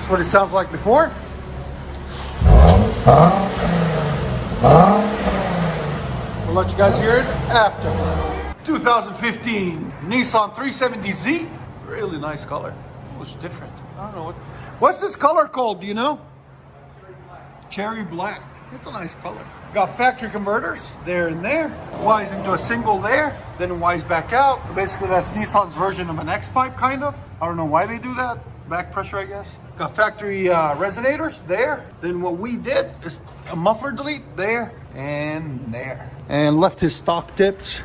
That's what it sounds like before. We'll let you guys hear it after. 2015 Nissan 370z. Really nice color. It was different. I don't know what's this color called, do you know? Cherry black. It's a nice color. Got factory converters there and there. Y's into a single there, then Y's back out. So basically that's Nissan's version of an X-pipe kind of. I don't know why they do that. Back pressure, I guess. Got factory resonators there. Then what we did is a muffler delete there and there. And left his stock tips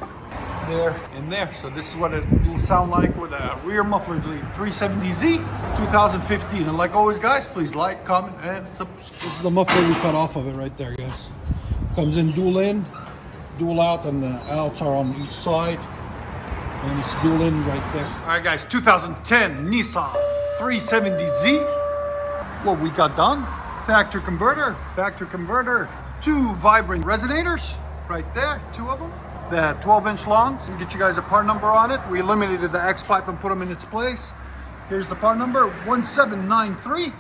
there and there. So this is what it will sound like with a rear muffler delete 370z 2015. And like always, guys, please like, comment, and subscribe. This is the muffler we cut off of it right there, guys. Comes in, dual out, and the outs are on each side. And it's dual in right there. All right, guys, 2010 Nissan 370z. What we got done, factory converter, two vibrant resonators right there, two of them. The 12-inch longs. Get you guys a part number on it. We eliminated the X-pipe and put them in its place. Here's the part number, 1793.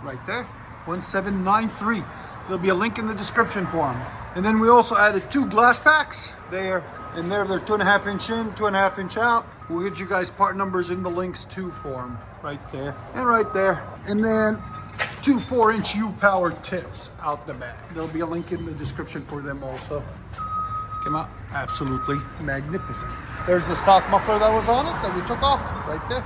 Right there, 1793. There'll be a link in the description for them. And then we also added two glass packs there. And there, they're 2.5 inch in, 2.5 inch out. We'll get you guys part numbers in the links too for them. Right there and right there. And then two 4-inch U-power tips out the back. There'll be a link in the description for them also. Came out absolutely magnificent. There's the stock muffler that was on it that we took off right there.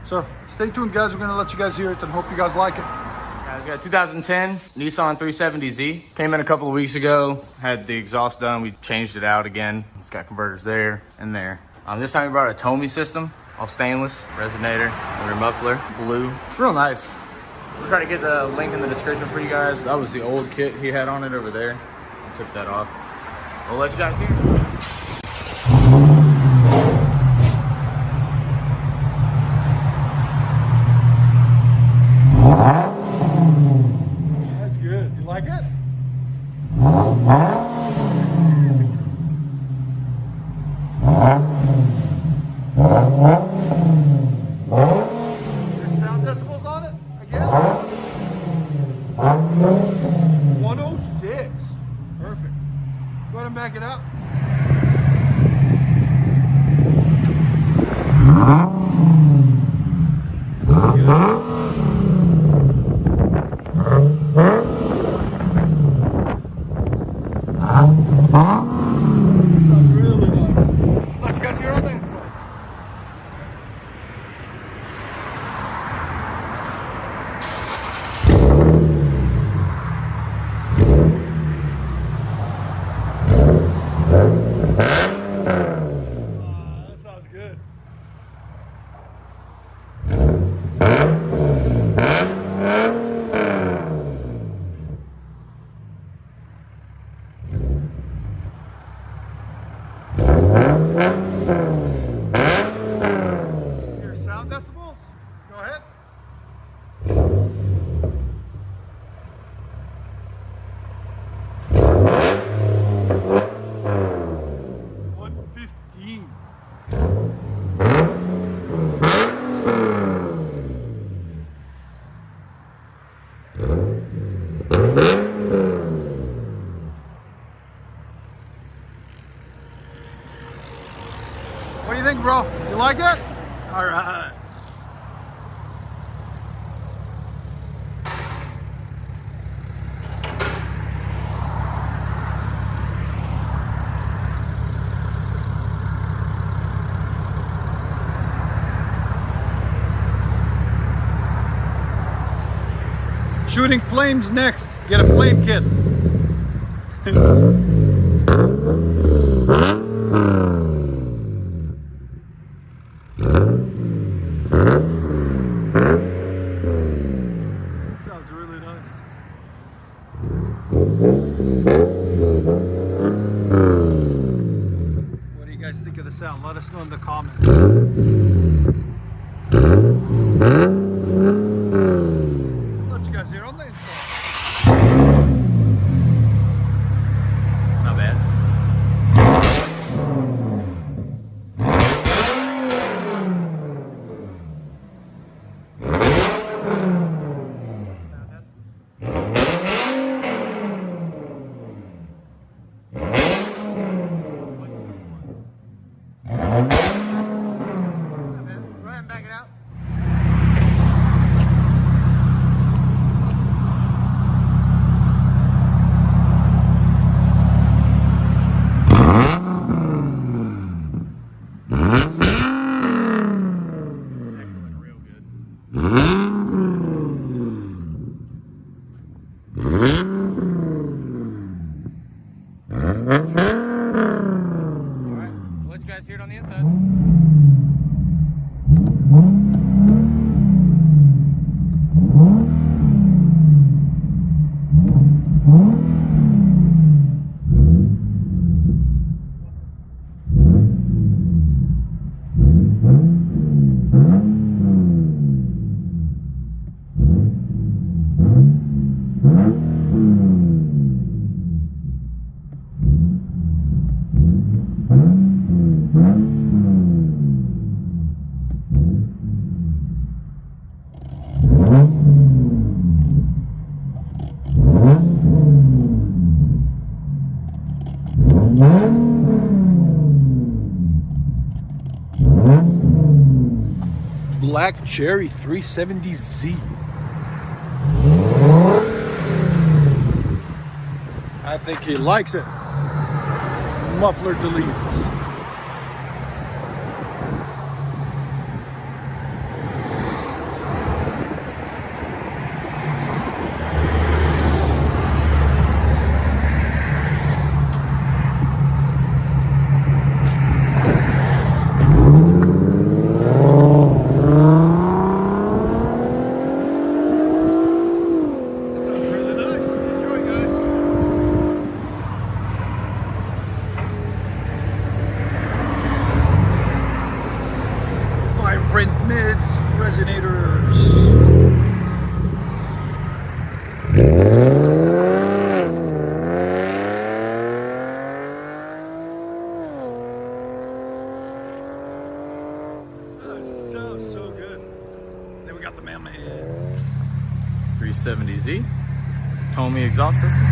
So stay tuned, guys. We're gonna let you guys hear it and hope you guys like it. Guys, got 2010 Nissan 370z. Came in a couple of weeks ago. Had the exhaust done. We changed it out again. It's got converters there and there. This time we brought a TOMEI system, all stainless, resonator, rear muffler, blue. It's real nice. We'll try to get the link in the description for you guys. That was the old kit he had on it over there. I took that off. We'll let you guys hear it. That's good. You like it? There's sound decibels on it again. 106. Perfect. Go ahead and back it up. Sounds good. That sounds really nice. Let you guys hear on the inside. That sounds good. Your sound decibels? Go ahead. What do you think, bro? You like it? All right. Shooting flames next. Get a flame kit. Sounds really nice. What do you guys think of the sound? Let us know in the comments. Let you guys hear on the inside. Not bad. Alright, we'll let you guys hear it on the inside. Black Cherry 370Z. I think he likes it. Muffler deletes. Vibrant mids, resonators. That sounds so good. Then we got the mailman. 370Z, TOMEI exhaust system.